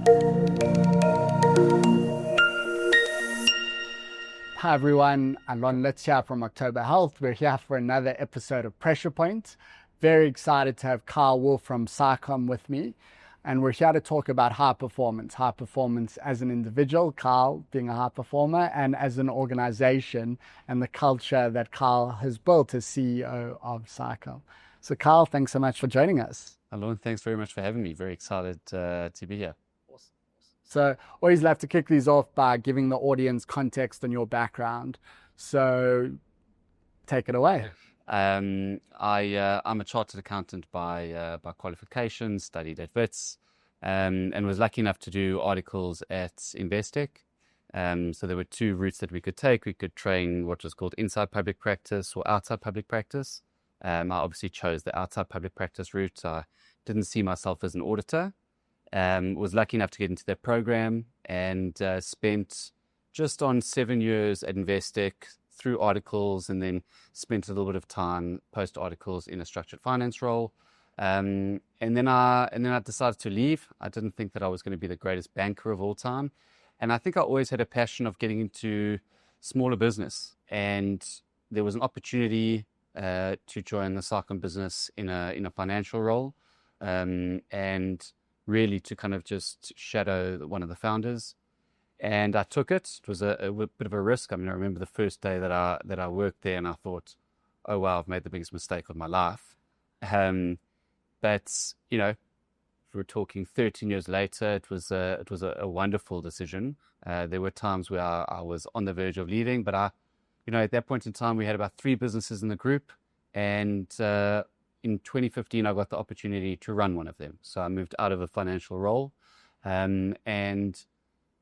Hi everyone, Alon Lits here from October Health. We're here for another episode of Pressure Point. Very excited to have Carl Wolf from Saicom with me. And we're here to talk about high performance as an individual, Carl being a high performer, and as an organization and the culture that Carl has built as CEO of Saicom. So Carl, thanks so much for joining us. Alon, thanks very much for having me. Very excited to be here. So always love to kick these off by giving the audience context on your background. So take it away. I'm a chartered accountant by qualification, studied at Wits, and was lucky enough to do articles at Investec. So there were two routes that we could take. We could train what was called inside public practice or outside public practice. I obviously chose the outside public practice route. I didn't see myself as an auditor. Was lucky enough to get into that program and spent just on 7 years at Investec through articles, and then spent a little bit of time post articles in a structured finance role. And then I decided to leave. I didn't think that I was going to be the greatest banker of all time, and I think I always had a passion of getting into smaller business. And there was an opportunity to join the Saicom business in a financial role, and really to kind of just shadow one of the founders. And I took it. It was a bit of a risk. I mean, I remember the first day that I worked there, and I thought, oh wow, I've made the biggest mistake of my life. But you know, if we're talking 13 years later, it was a wonderful decision. There were times where I was on the verge of leaving, but at that point in time, we had about 3 businesses in the group, and in 2015, I got the opportunity to run one of them. So I moved out of a financial role, and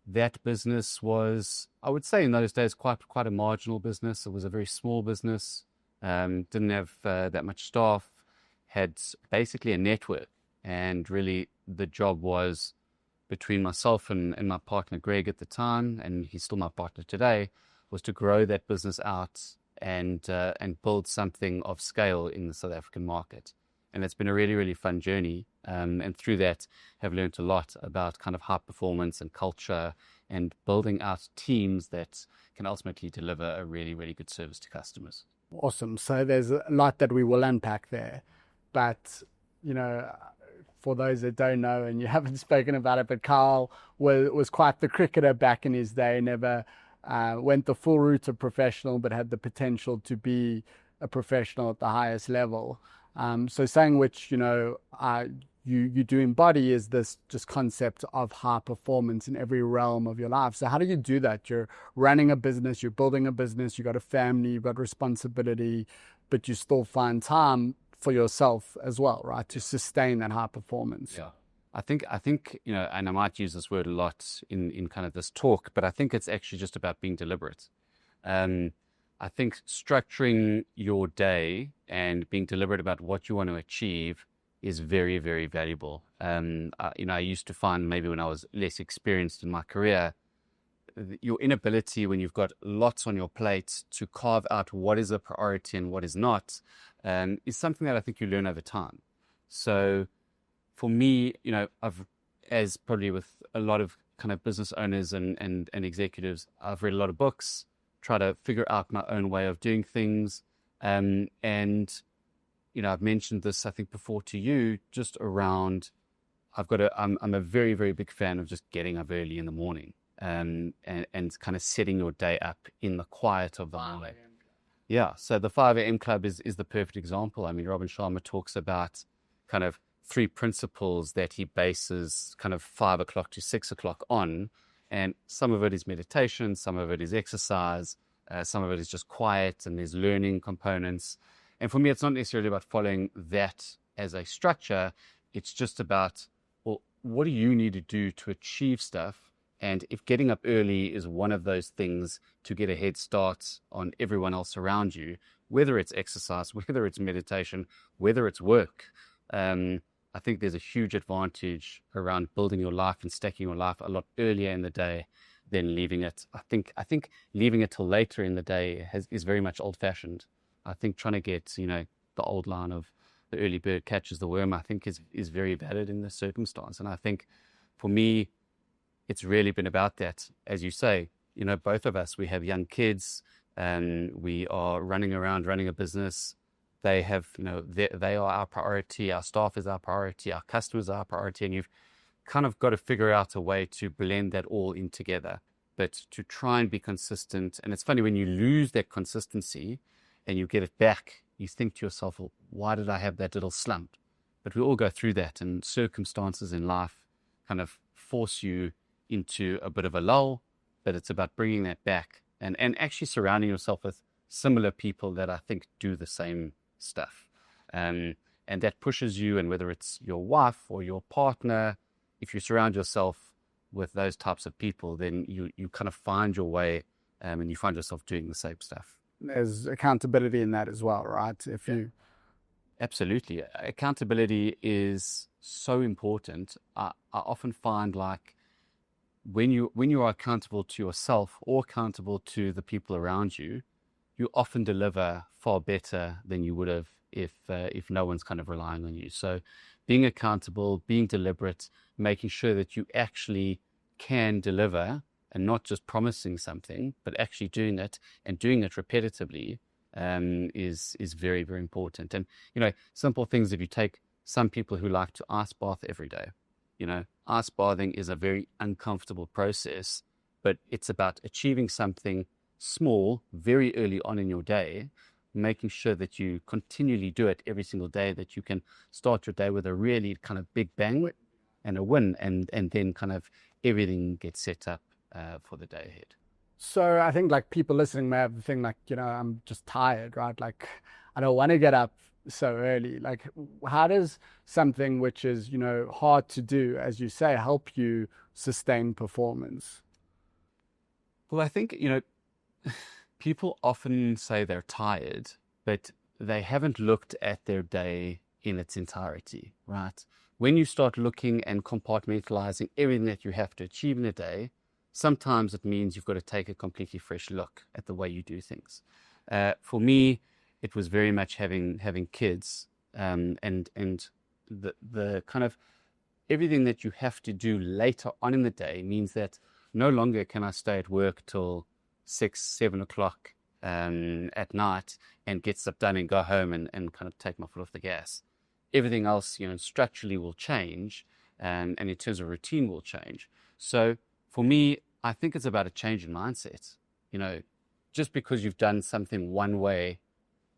that business was, I would say in those days, quite a marginal business. It was a very small business, didn't have that much staff, had basically a network. And really the job was between myself and my partner, Greg, at the time, and he's still my partner today, was to grow that business out and build something of scale in the South African market. And it's been a really, really fun journey. And through that, have learned a lot about kind of high performance and culture and building out teams that can ultimately deliver a really, really good service to customers. Awesome. So there's a lot that we will unpack there. But, for those that don't know and you haven't spoken about it, but Carl was quite the cricketer back in his day, never went the full route of professional, but had the potential to be a professional at the highest level. So saying which, you do embody is this just concept of high performance in every realm of your life. So how do you do that? You're running a business, you're building a business, you've got a family, you've got responsibility, but you still find time for yourself as well, right? To sustain that high performance. Yeah. I think, and I might use this word a lot in kind of this talk, but I think it's actually just about being deliberate. I think structuring your day and being deliberate about what you want to achieve is very, very valuable. I used to find maybe when I was less experienced in my career, your inability when you've got lots on your plate to carve out what is a priority and what is not, is something that I think you learn over time. So for me, I've, as probably with a lot of kind of business owners and executives, I've read a lot of books, try to figure out my own way of doing things. And, I've mentioned this, I think, before to you, just around, I'm a very, very big fan of just getting up early in the morning, and kind of setting your day up in the quiet of the morning. Yeah. So the 5 a.m. club is the perfect example. I mean, Robin Sharma talks about kind of 3 principles that he bases kind of 5 o'clock to 6 o'clock on. And some of it is meditation, some of it is exercise, some of it is just quiet, and there's learning components. And for me, it's not necessarily about following that as a structure. It's just about, well, what do you need to do to achieve stuff? And if getting up early is one of those things to get a head start on everyone else around you, whether it's exercise, whether it's meditation, whether it's work, I think there's a huge advantage around building your life and stacking your life a lot earlier in the day than leaving it. I think leaving it till later in the day is very much old-fashioned. I think trying to get, the old line of the early bird catches the worm, I think is very valid in this circumstance. And I think for me, it's really been about that. As you say, both of us, we have young kids and we are running around running a business. They have, they are our priority. Our staff is our priority. Our customers are our priority. And you've kind of got to figure out a way to blend that all in together, but to try and be consistent. And it's funny, when you lose that consistency and you get it back, you think to yourself, well, why did I have that little slump? But we all go through that, and circumstances in life kind of force you into a bit of a lull, but it's about bringing that back and actually surrounding yourself with similar people that I think do the same stuff. And that pushes you, and whether it's your wife or your partner, if you surround yourself with those types of people, then you kind of find your way, and you find yourself doing the same stuff. There's accountability in that as well, right? Absolutely. Accountability is so important. I often find, like, when you are accountable to yourself or accountable to the people around you, you often deliver far better than you would have if no one's kind of relying on you. So being accountable, being deliberate, making sure that you actually can deliver, and not just promising something, but actually doing it, and doing it repetitively, is very, very important. And, simple things, if you take some people who like to ice bath every day, ice bathing is a very uncomfortable process, but it's about achieving something small very early on in your day, making sure that you continually do it every single day, that you can start your day with a really kind of big bang and a win, and then kind of everything gets set up for the day ahead. So I think, like, people listening may have the thing, like, I'm just tired, right? Like, I don't want to get up so early. Like, how does something which is, hard to do, as you say, help you sustain performance? Well, I think, people often say they're tired, but they haven't looked at their day in its entirety, right? When you start looking and compartmentalizing everything that you have to achieve in a day, sometimes it means you've got to take a completely fresh look at the way you do things. For me, it was very much having kids, and the kind of everything that you have to do later on in the day means that no longer can I stay at work till 6, 7 o'clock at night and get stuff done and go home and kind of take my foot off the gas. Everything else, structurally will change, and in terms of routine will change. So for me, I think it's about a change in mindset. Just because you've done something one way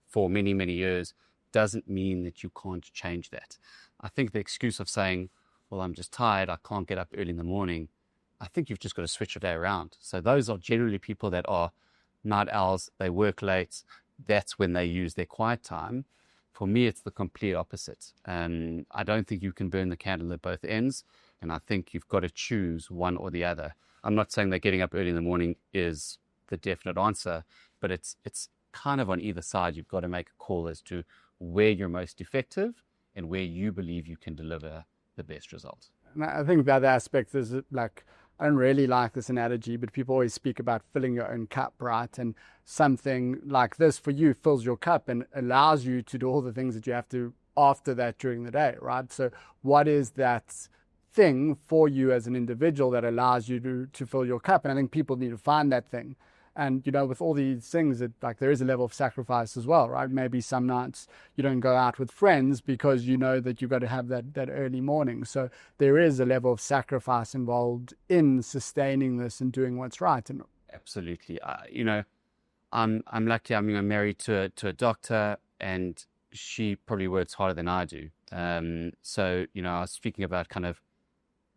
for many, many years doesn't mean that you can't change that. I think the excuse of saying, well, I'm just tired, I can't get up early in the morning, I think you've just got to switch your day around. So those are generally people that are night owls, they work late, that's when they use their quiet time. For me, it's the complete opposite. I don't think you can burn the candle at both ends, and I think you've got to choose one or the other. I'm not saying that getting up early in the morning is the definite answer, but it's kind of on either side. You've got to make a call as to where you're most effective and where you believe you can deliver the best result. And I think the other aspect is, like, I don't really like this analogy, but people always speak about filling your own cup, right? And something like this for you fills your cup and allows you to do all the things that you have to after that during the day, right? So what is that thing for you as an individual that allows you to fill your cup? And I think people need to find that thing. And, with all these things, there is a level of sacrifice as well, right? Maybe some nights you don't go out with friends because you know that you've got to have that early morning. So there is a level of sacrifice involved in sustaining this and doing what's right. And absolutely. I'm lucky. I'm married to a doctor, and she probably works harder than I do. So, I was speaking about kind of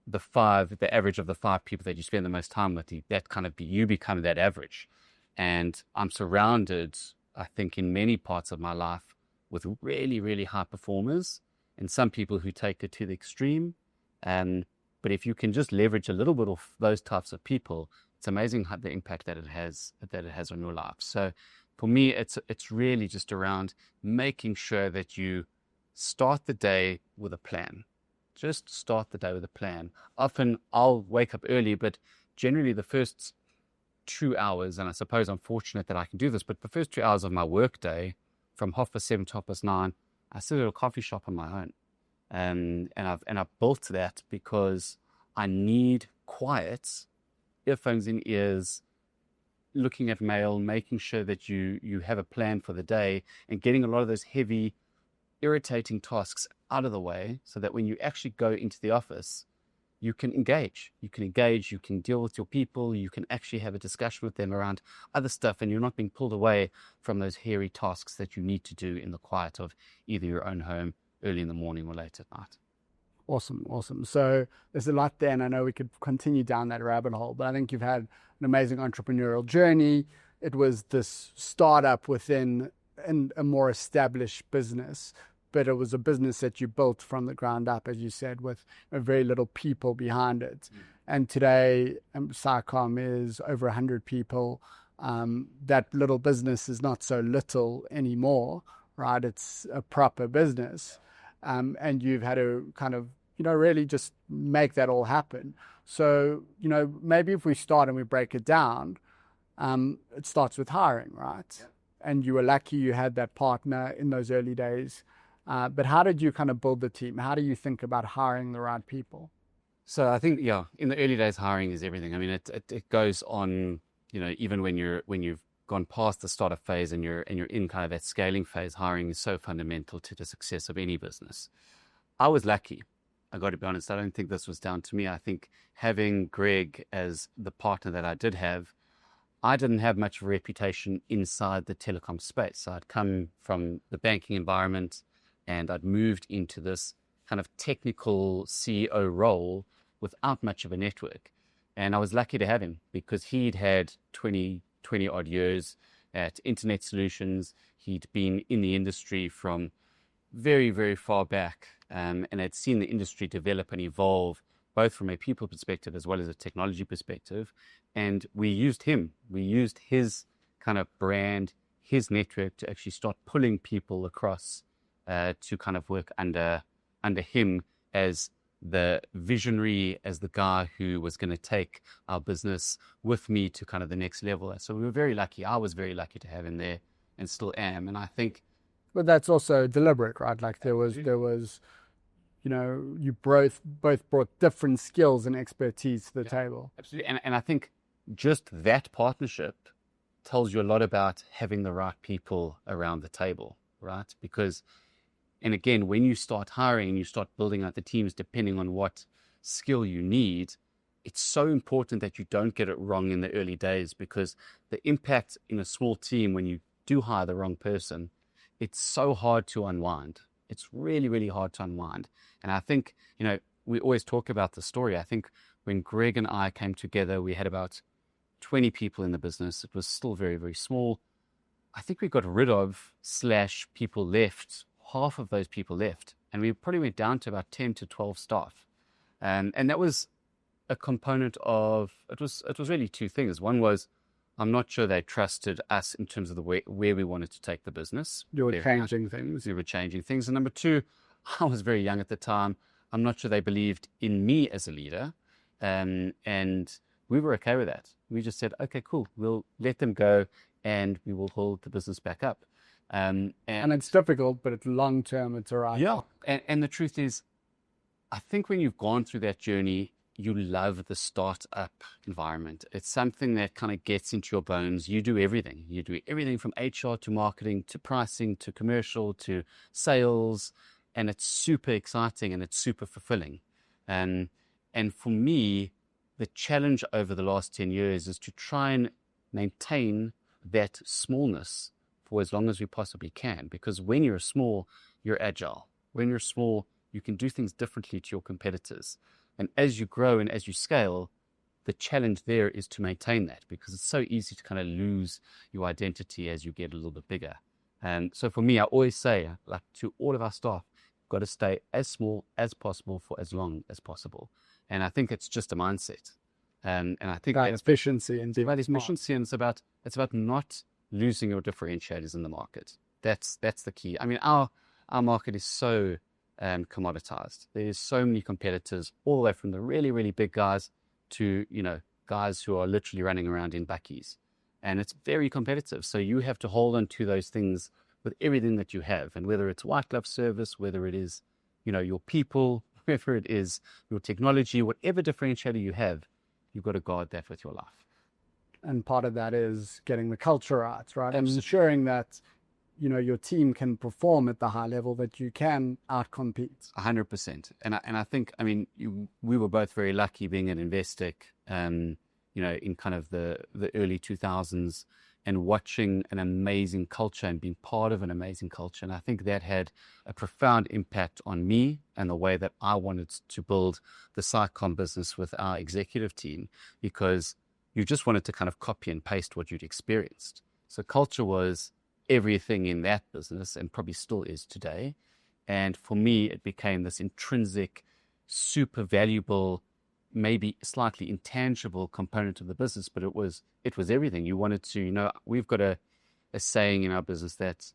the average of the 5 people that you spend the most time with, you become that average. And I'm surrounded, I think, in many parts of my life with really, really high performers and some people who take it to the extreme. But if you can just leverage a little bit of those types of people, it's amazing how the impact that it has on your life. So for me, it's really just around making sure that you start the day with a plan. Just start the day with a plan. Often I'll wake up early, but generally the first 2 hours, and I suppose I'm fortunate that I can do this, but the first 2 hours of my work day, from 7:30 to 9:30, I sit at a coffee shop on my own. And I've built that because I need quiet, earphones in ears, looking at mail, making sure that you have a plan for the day, and getting a lot of those heavy, irritating tasks out of the way, so that when you actually go into the office, you can engage. You can deal with your people, you can actually have a discussion with them around other stuff, and you're not being pulled away from those hairy tasks that you need to do in the quiet of either your own home early in the morning or late at night. Awesome. So there's a lot there, and I know we could continue down that rabbit hole, but I think you've had an amazing entrepreneurial journey. It was this startup within a more established business, but it was a business that you built from the ground up, as you said, with very little people behind it. And today, Saicom is over 100 people. That little business is not so little anymore, right? It's a proper business. And you've had to kind of, really just make that all happen. So, maybe if we start and we break it down, it starts with hiring, right? Yeah. And you were lucky you had that partner in those early days. But how did you kind of build the team? How do you think about hiring the right people? So I think, in the early days, hiring is everything. I mean, it goes on, even when you've gone past the startup phase and you're in kind of that scaling phase, hiring is so fundamental to the success of any business. I was lucky. I got to be honest. I don't think this was down to me. I think having Greg as the partner that I did have, I didn't have much of a reputation inside the telecom space. So I'd come from the banking environment, and I'd moved into this kind of technical CEO role without much of a network. And I was lucky to have him because he'd had 20 odd years at Internet Solutions. He'd been in the industry from very, very far back, and had seen the industry develop and evolve, both from a people perspective as well as a technology perspective. And we used him. We used his kind of brand, his network to actually start pulling people across to kind of work under him as the visionary, as the guy who was going to take our business with me to kind of the next level. So we were very lucky. I was very lucky to have him there, and still am. And I think, but that's also deliberate, right? Like there was, you both brought different skills and expertise to the table. Absolutely. And I think just that partnership tells you a lot about having the right people around the table, right? Because, and again, when you start hiring and you start building out the teams, depending on what skill you need, it's so important that you don't get it wrong in the early days, because the impact in a small team when you do hire the wrong person, it's so hard to unwind. It's really, really hard to unwind. And I think, we always talk about the story. I think when Greg and I came together, we had about 20 people in the business. It was still very, very small. I think we got rid of / people left. Half of those people left, and we probably went down to about 10 to 12 staff. And that was a component of, it was really two things. One was, I'm not sure they trusted us in terms of the way where we wanted to take the business. You were changing things. We were changing things. And number two, I was very young at the time. I'm not sure they believed in me as a leader. And we were okay with that. We just said, okay, cool. We'll let them go, and we will hold the business back up. And it's difficult, but it's long term, it's all right. Yeah. And the truth is, I think when you've gone through that journey, you love the startup environment. It's something that kind of gets into your bones. You do everything. You do everything from HR to marketing to pricing to commercial to sales. And it's super exciting and it's super fulfilling. And for me, the challenge over the last 10 years is to try and maintain that smallness for as long as we possibly can. Because when you're small, you're agile. When you're small, you can do things differently to your competitors. And as you grow and as you scale, the challenge there is to maintain that, because it's so easy to kind of lose your identity as you get a little bit bigger. And so for me, I always say, like to all of our staff, you've got to stay as small as possible for as long as possible. And I think it's just a mindset. And I think about efficiency and efficiency, and it's about not losing your differentiators in the market. That's the key. I mean, our market is so commoditized. There's so many competitors, all the way from the really, really big guys to, guys who are literally running around in bakkies. And it's very competitive. So you have to hold on to those things with everything that you have. And whether it's white glove service, whether it is, your people, whether it is your technology, whatever differentiator you have, you've got to guard that with your life. And part of that is getting the culture right, right? And Absolutely. ensuring that, your team can perform at the high level that you can outcompete. 100%. And I think, I mean, we were both very lucky being at Investec, in kind of the early 2000s, and watching an amazing culture and being part of an amazing culture. And I think that had a profound impact on me and the way that I wanted to build the Saicom business with our executive team, because you just wanted to kind of copy and paste what you'd experienced. So culture was everything in that business, and probably still is today. And for me, it became this intrinsic, super valuable, maybe slightly intangible component of the business, but it was everything. You wanted to, we've got a saying in our business that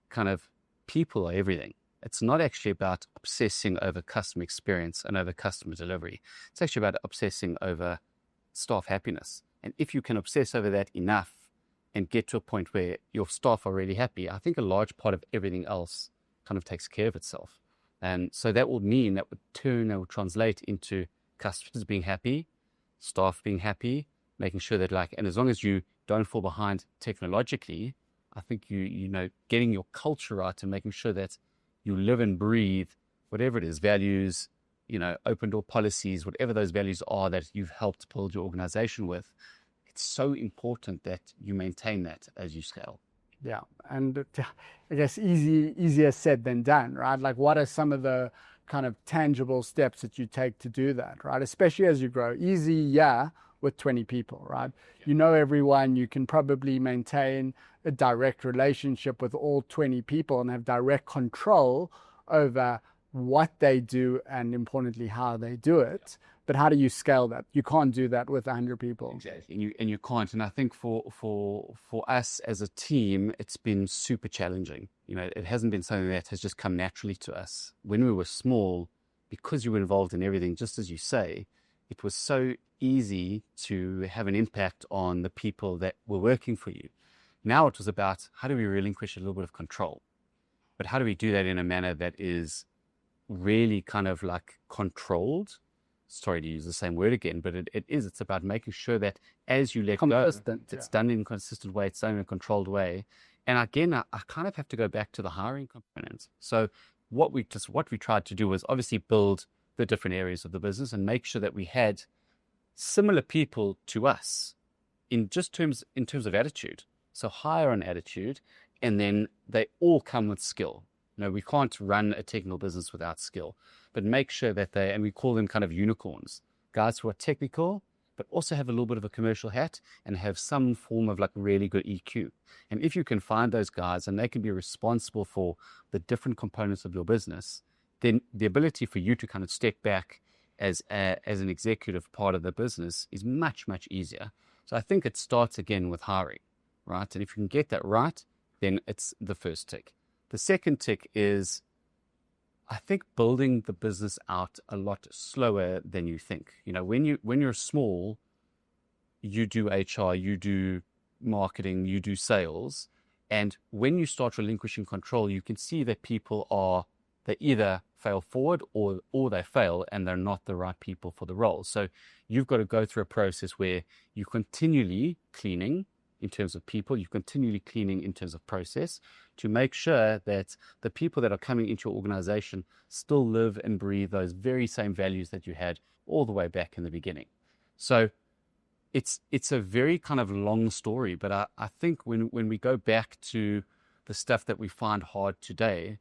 kind of people are everything. It's not actually about obsessing over customer experience and over customer delivery. It's actually about obsessing over staff happiness. And if you can obsess over that enough and get to a point where your staff are really happy, I think a large part of everything else kind of takes care of itself. And so that would mean that would translate into customers being happy, staff being happy, making sure that and as long as you don't fall behind technologically, I think getting your culture right and making sure that you live and breathe whatever it is, values, open door policies, whatever those values are that you've helped build your organization with. It's so important that you maintain that as you scale. Yeah. And I guess easier said than done, right? Like, what are some of the kind of tangible steps that you take to do that, right? Especially as you grow. Easy, yeah, with 20 people, right? Yeah. You know everyone, you can probably maintain a direct relationship with all 20 people and have direct control over what they do and, importantly, how they do it. But how do you scale that? You can't do that with 100 people. Exactly. And you can't. And I think for us as a team, it's been super challenging. It hasn't been something that has just come naturally to us. When we were small, because you were involved in everything, just as you say, it was so easy to have an impact on the people that were working for you. Now it was about, how do we relinquish a little bit of control? But how do we do that in a manner that is really kind of like controlled? Sorry to use the same word again, but it's about making sure that as you let go, it's done in a consistent way, it's done in a controlled way. And again, I kind of have to go back to the hiring components. So what we tried to do was obviously build the different areas of the business and make sure that we had similar people to us in terms of attitude. So higher on attitude, and then they all come with skill. We can't run a technical business without skill, but make sure that and we call them kind of unicorns, guys who are technical, but also have a little bit of a commercial hat and have some form of really good EQ. And if you can find those guys and they can be responsible for the different components of your business, then the ability for you to kind of step back as an executive part of the business is much, much easier. So I think it starts again with hiring, right? And if you can get that right, then it's the first tick. The second tick is, I think, building the business out a lot slower than you think. When you're small, you do HR, you do marketing, you do sales. And when you start relinquishing control, you can see that they either fail forward or they fail and they're not the right people for the role. So you've got to go through a process where you're continually cleaning in terms of people, you're continually cleaning in terms of process to make sure that the people that are coming into your organization still live and breathe those very same values that you had all the way back in the beginning. So it's a very kind of long story, but I think when we go back to the stuff that we find hard today,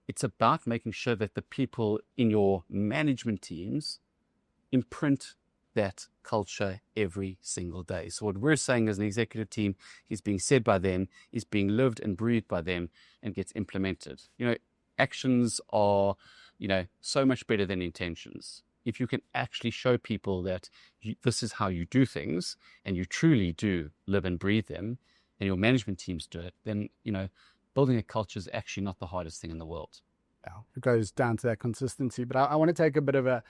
it's about making sure that the people in your management teams imprint that culture every single day. So what we're saying as an executive team is being said by them, is being lived and breathed by them, and gets implemented. Actions are, so much better than intentions. If you can actually show people that this is how you do things, and you truly do live and breathe them, and your management teams do it, then, building a culture is actually not the hardest thing in the world. Yeah, it goes down to that consistency. But I want to take a bit of a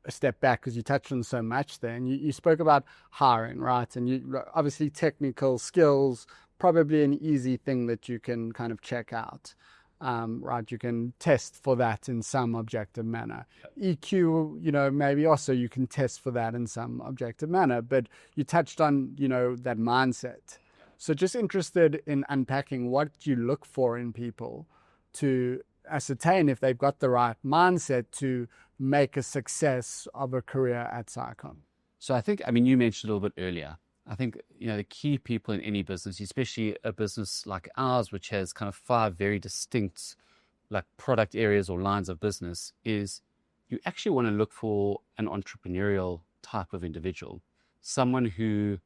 step back, because you touched on so much there, and you spoke about hiring, right? And you obviously technical skills, probably an easy thing that you can kind of check out. right? You can test for that in some objective manner. EQ, maybe also you can test for that in some objective manner, but you touched on, that mindset. So just interested in unpacking what you look for in people to ascertain if they've got the right mindset to make a success of a career at Saicom. So I think, you mentioned a little bit earlier, I think, the key people in any business, especially a business like ours, which has kind of 5 very distinct like product areas or lines of business, is you actually want to look for an entrepreneurial type of individual, someone who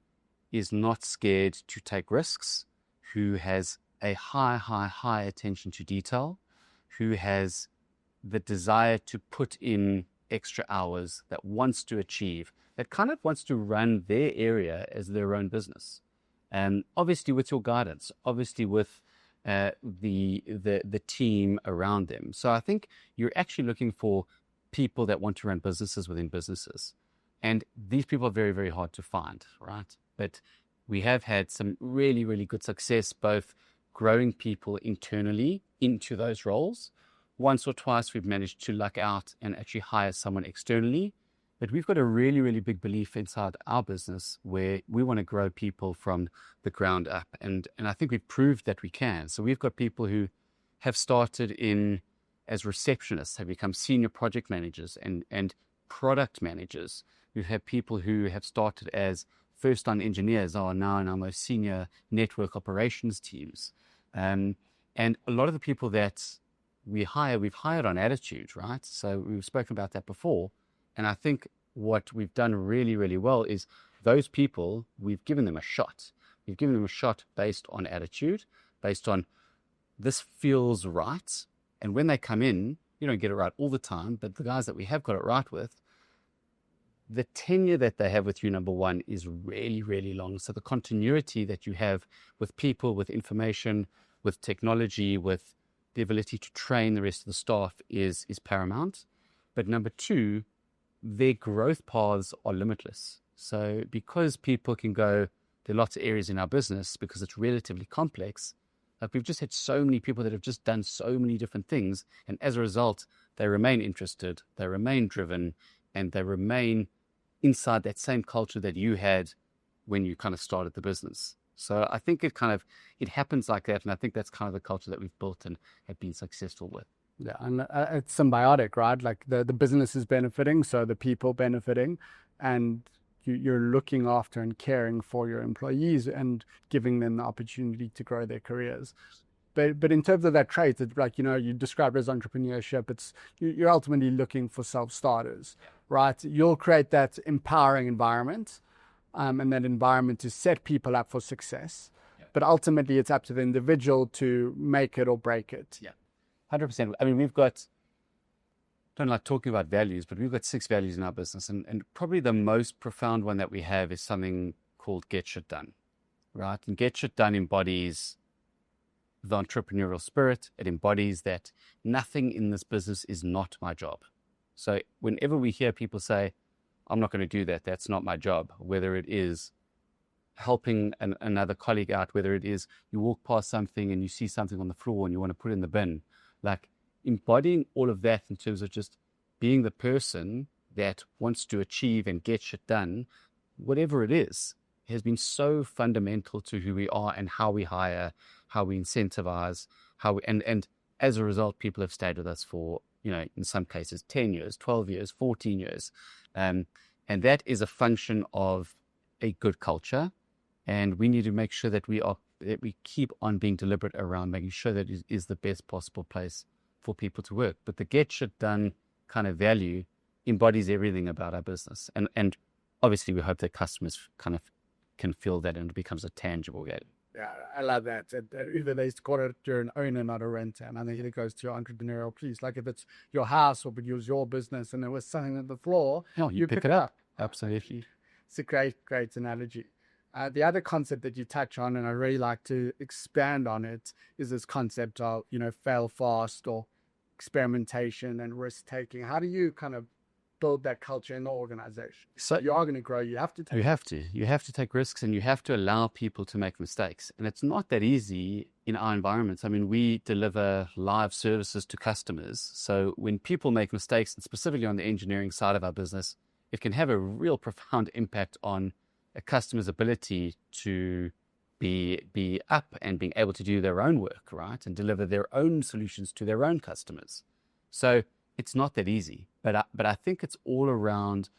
is not scared to take risks, who has a high attention to detail, who has the desire to put in extra hours, that wants to achieve, that kind of wants to run their area as their own business. And obviously with your guidance, obviously with the team around them. So I think you're actually looking for people that want to run businesses within businesses. And these people are very, very hard to find, right? But we have had some really, really good success, both growing people internally into those roles. Once or twice we've managed to luck out and actually hire someone externally. But we've got a really, really big belief inside our business where we want to grow people from the ground up. And I think we've proved that we can. So we've got people who have started in as receptionists, have become senior project managers and product managers. We've had people who have started as first-line engineers, are now in our most senior network operations teams. And a lot of the people that we've hired on attitude, right? So we've spoken about that before. And I think what we've done really, really well is those people, we've given them a shot. We've given them a shot based on attitude, based on this feels right. And when they come in, you don't get it right all the time, but the guys that we have got it right with, the tenure that they have with you, number one, is really, really long. So the continuity that you have with people, with information, with technology, with the ability to train the rest of the staff is paramount. But number two, their growth paths are limitless. So because people can go, there are lots of areas in our business because it's relatively complex. Like we've just had so many people that have just done so many different things. And as a result, they remain interested, they remain driven, and they remain inside that same culture that you had when you kind of started the business. So I think it happens like that. And I think that's kind of the culture that we've built and have been successful with. Yeah, and it's symbiotic, right? Like the business is benefiting, so the people benefiting, and you're looking after and caring for your employees and giving them the opportunity to grow their careers. But in terms of that trait, it's like, you described it as entrepreneurship, you're ultimately looking for self-starters, right? You'll create that empowering environment, and that environment to set people up for success. But ultimately, it's up to the individual to make it or break it. Yeah. 100%. We've got, don't like talking about values, but we've got 6 values in our business. And probably the most profound one that we have is something called get shit done, right? And get shit done embodies the entrepreneurial spirit. It embodies that nothing in this business is not my job. So whenever we hear people say, I'm not going to do that, that's not my job, whether it is helping another colleague out, whether it is you walk past something and you see something on the floor and you want to put it in the bin, like embodying all of that in terms of just being the person that wants to achieve and get shit done, whatever it is, has been so fundamental to who we are and how we hire, how we incentivize, and as a result, people have stayed with us for, in some cases, 10 years, 12 years, 14 years. And that is a function of a good culture. And we need to make sure that we keep on being deliberate around making sure that it is the best possible place for people to work. But the get shit done kind of value embodies everything about our business. And obviously we hope that customers kind of can feel that and it becomes a tangible value. Yeah, I love that. Even they used to call it you're an owner, not a renter. And I think it goes to your entrepreneurial piece. Like if it's your house or it was your business and there was something on the floor, you pick it up. Absolutely. It's a great analogy. The other concept that you touch on, and I really like to expand on it, is this concept of, fail fast or experimentation and risk taking. How do you kind of build that culture in the organization. So You are going to grow. You have to take. you have to take risks, and you have to allow people to make mistakes. And it's not that easy in our environments. I mean, we deliver live services to customers. So when people make mistakes, and specifically on the engineering side of our business, it can have a real profound impact on a customer's ability to be up and being able to do their own work, right? And deliver their own solutions to their own customers. So it's not that easy, but I think it's all around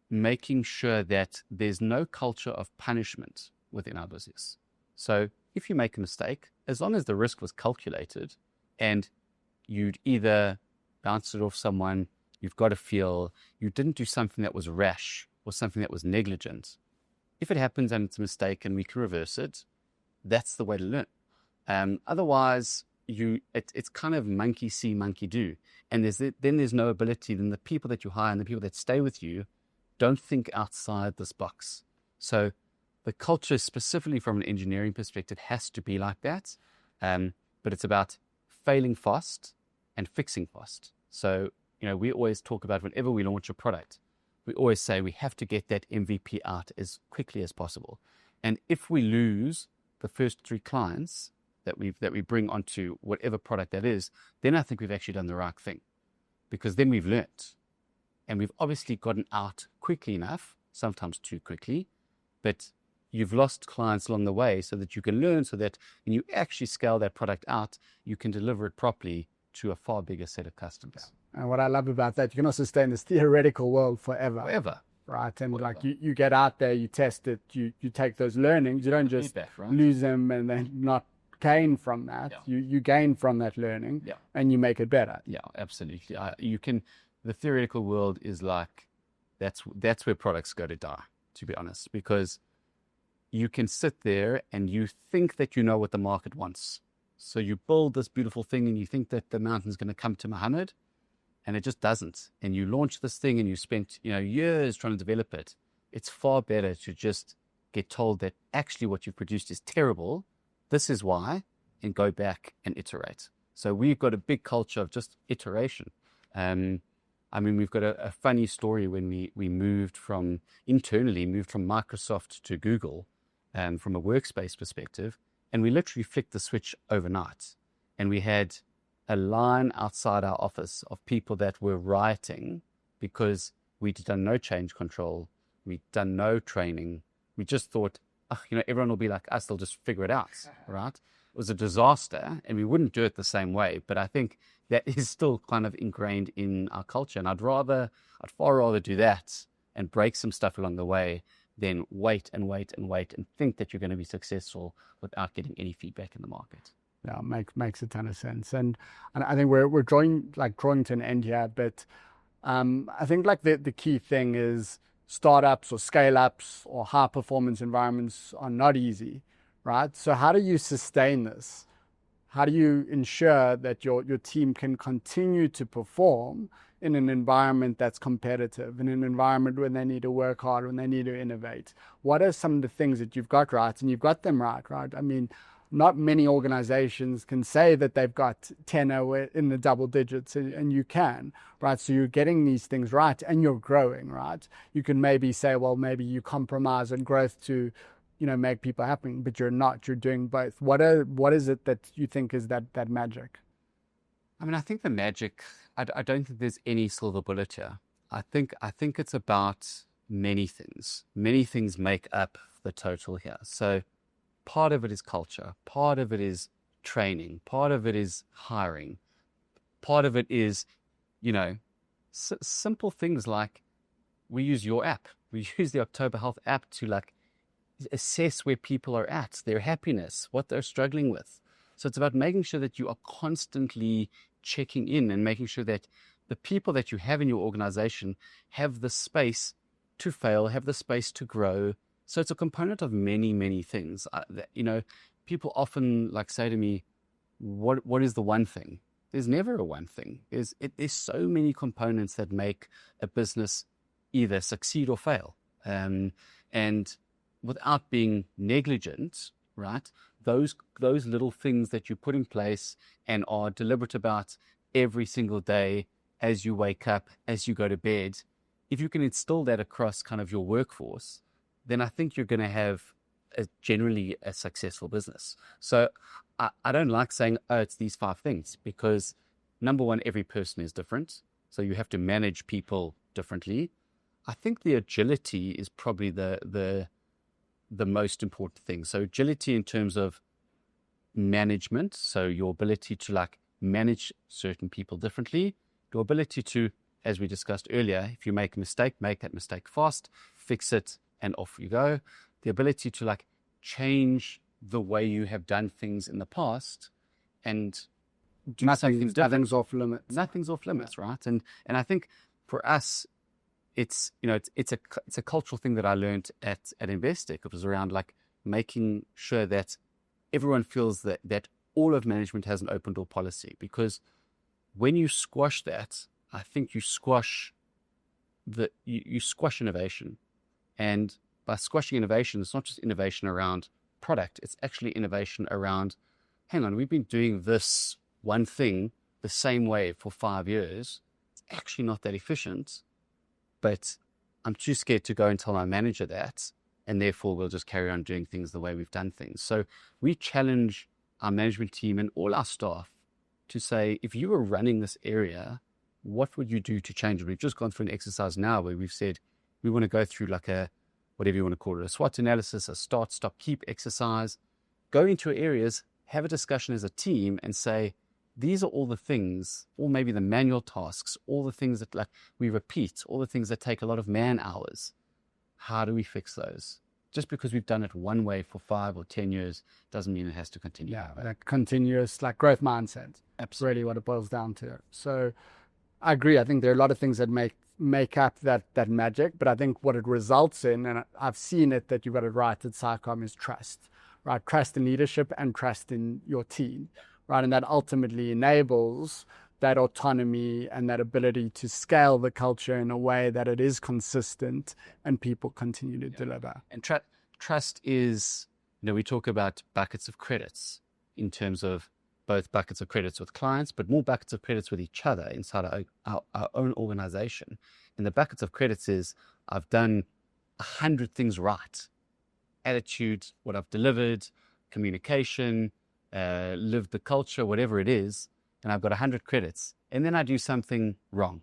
making sure that there's no culture of punishment within our business. So if you make a mistake, as long as the risk was calculated and you'd either bounce it off someone, you've got to feel you didn't do something that was rash or something that was negligent. If it happens and it's a mistake and we can reverse it, that's the way to learn. Otherwise, it's kind of monkey see, monkey do. And then there's no ability. Then the people that you hire and the people that stay with you don't think outside this box. So the culture, specifically from an engineering perspective, has to be like that. But it's about failing fast and fixing fast. So, we always talk about whenever we launch a product, we always say we have to get that MVP out as quickly as possible. And if we lose the first 3 clients that we bring onto whatever product that is, then I think we've actually done the right thing, because then we've learnt, and we've obviously gotten out quickly enough, sometimes too quickly, but you've lost clients along the way so that you can learn, so that when you actually scale that product out, you can deliver it properly to a far bigger set of customers. And what I love about that, you can also stay in this theoretical world forever. Right. And Forever. like you get out there, you test it, you take those learnings, you don't just Feedback, right? lose them and then not gain from that. Yeah. You gain from that learning, Yeah. and you make it better. Yeah, absolutely. The theoretical world is like, that's where products go to die, to be honest, because you can sit there and you think that you know what the market wants. So you build this beautiful thing and you think that the mountain's going to come to Muhammad, and it just doesn't. And you launch this thing and you spent, years trying to develop it. It's far better to just get told that actually what you've produced is terrible. This is why, and go back and iterate. So we've got a big culture of just iteration. We've got a funny story when we moved from Microsoft to Google, from a workspace perspective, and we literally flicked the switch overnight. And we had a line outside our office of people that were rioting because we'd done no change control, we'd done no training. We just thought, everyone will be like us, they'll just figure it out, right? It was a disaster, and we wouldn't do it the same way. But I think that is still kind of ingrained in our culture. And I'd far rather do that and break some stuff along the way than wait and think that you're going to be successful without getting any feedback in the market. Yeah, makes a ton of sense. And I think we're drawing to an end here, but I think the key thing is startups or scale ups or high performance environments are not easy, right? So how do you sustain this? How do you ensure that your team can continue to perform in an environment that's competitive, in an environment when they need to work hard, when they need to innovate? What are some of the things that you've got right? And you've got them right? I mean, not many organizations can say that they've got tenure in the double digits, and you can, right? So you're getting these things right and you're growing, right? You can maybe say, well, maybe you compromise on growth to, make people happy, but you're not. You're doing both. What is it that you think is that magic? I think the magic, I don't think there's any silver bullet here. I think it's about many things. Many things make up the total here. So part of it is culture. Part of it is training. Part of it is hiring. Part of it is, simple things like we use your app. We use the October Health app to assess where people are at, their happiness, what they're struggling with. So it's about making sure that you are constantly checking in and making sure that the people that you have in your organization have the space to fail, have the space to grow. So it's a component of many, many things. People often say to me, what is the one thing? There's never a one thing. There's so many components that make a business either succeed or fail. And without being negligent, right? Those little things that you put in place and are deliberate about every single day as you wake up, as you go to bed, if you can instill that across kind of your workforce, then I think you're going to have generally a successful business. So I don't like saying, oh, it's these 5 things, because number one, every person is different. So you have to manage people differently. I think the agility is probably the most important thing. So agility in terms of management, so your ability to like manage certain people differently, your ability to, as we discussed earlier, if you make a mistake, make that mistake fast, fix it, and off you go. The ability to like change the way you have done things in the past and do something different. Nothing's off limits. Nothing's off limits, right? And I think for us, it's a cultural thing that I learned at Investec. It was around like making sure that everyone feels that all of management has an open door policy, because when you squash that, I think you squash you squash innovation. And by squashing innovation, it's not just innovation around product, it's actually innovation around, hang on, we've been doing this one thing the same way for 5 years. It's actually not that efficient, but I'm too scared to go and tell my manager that, and therefore we'll just carry on doing things the way we've done things. So we challenge our management team and all our staff to say, if you were running this area, what would you do to change it? We've just gone through an exercise now where we've said we want to go through like a, whatever you want to call it, a SWOT analysis, a start, stop, keep exercise, go into areas, have a discussion as a team and say, these are all the things, or maybe the manual tasks, all the things that like we repeat, all the things that take a lot of man hours. How do we fix those? Just because we've done it one way for 5 or 10 years doesn't mean it has to continue. Yeah, a continuous like growth mindset. Absolutely. Really what it boils down to. So I agree. I think there are a lot of things that make up that magic, but I think what it results in, and I've seen it that you got it right at Saicom, is trust, right? Trust in leadership and trust in your team, right? And that ultimately enables that autonomy and that ability to scale the culture in a way that it is consistent and people continue to deliver. And trust is, we talk about buckets of credits in terms of both buckets of credits with clients, but more buckets of credits with each other inside our own organization. And the buckets of credits is, I've done 100 things right. Attitude, what I've delivered, communication, lived the culture, whatever it is, and I've got 100 credits. And then I do something wrong.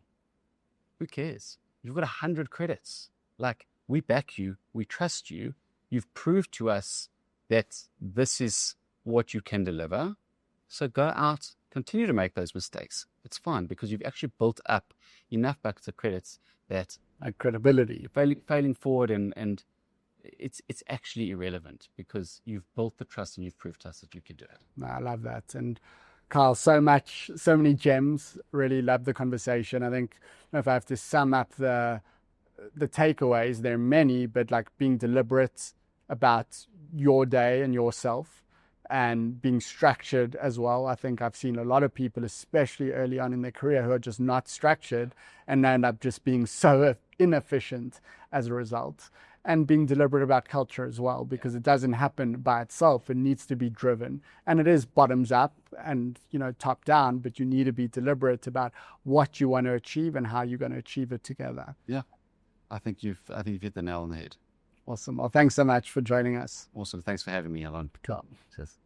Who cares? You've got 100 credits. Like, we back you, we trust you. You've proved to us that this is what you can deliver. So go out, continue to make those mistakes. It's fine, because you've actually built up enough buckets of credits that credibility, failing forward, and it's actually irrelevant, because you've built the trust and you've proved to us that you can do it. No, I love that. And Carl, so many gems. Really love the conversation. I think if I have to sum up the takeaways, there are many, but like being deliberate about your day and yourself, and being structured as well. I think I've seen a lot of people, especially early on in their career, who are just not structured and end up just being so inefficient as a result. And being deliberate about culture as well, because it doesn't happen by itself. It needs to be driven, and it is bottoms up and top down, but you need to be deliberate about what you want to achieve and how you're going to achieve it together. Yeah, I think you've hit the nail on the head. Awesome. Well, thanks so much for joining us. Awesome. Thanks for having me, Alon. Cool. Cheers.